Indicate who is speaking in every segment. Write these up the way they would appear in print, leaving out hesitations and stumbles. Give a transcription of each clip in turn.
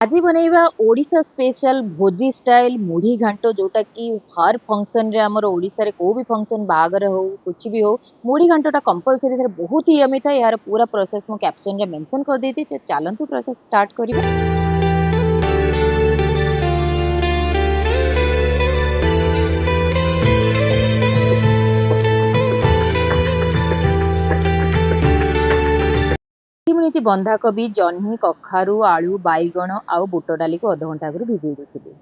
Speaker 1: आज बनैबा ओडिशा स्पेशल भोजी स्टाइल मुढ़ी घांट जोटा कि हर फंक्शन रे हमर ओडिशा रे को भी फंक्शन बागर हो कुछ भी हो मुढ़ी घांटटा कंपलसरी बहुत ही यमी था। यार पूरा प्रोसेस मु कैप्शन रे मेंशन कर देती। तो चलंतु प्रोसेस स्टार्ट करिबा। मिनिट बंधाकोबी जह्नी कखारू आलू बैगण आउ बुट डाली को अध घंटा आगु भिजई देथिलि।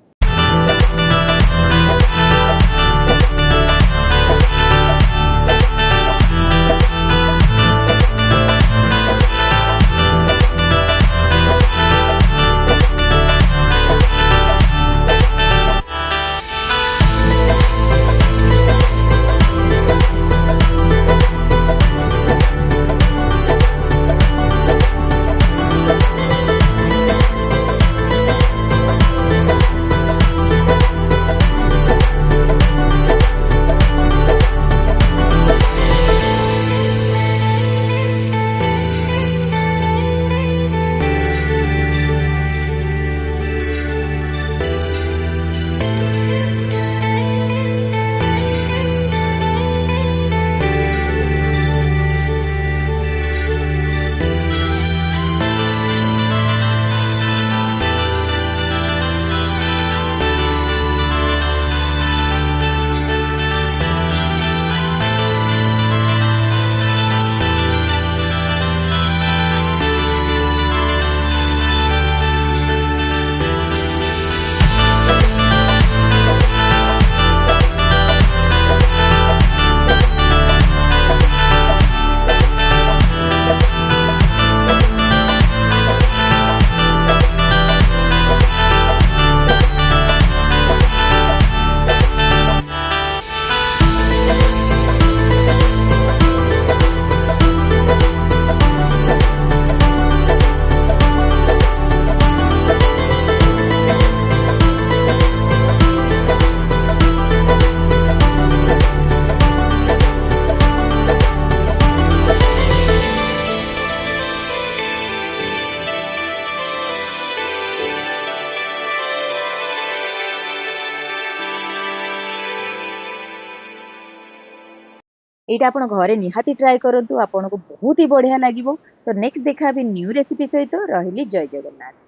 Speaker 1: एटा आपण घरे निहाती ट्राई करंतु आपनको बहुत ही बढ़िया लागिवो। तो नेक्स्ट देखा भी न्यू रेसिपी सहित रहिली। जय जगन्नाथ।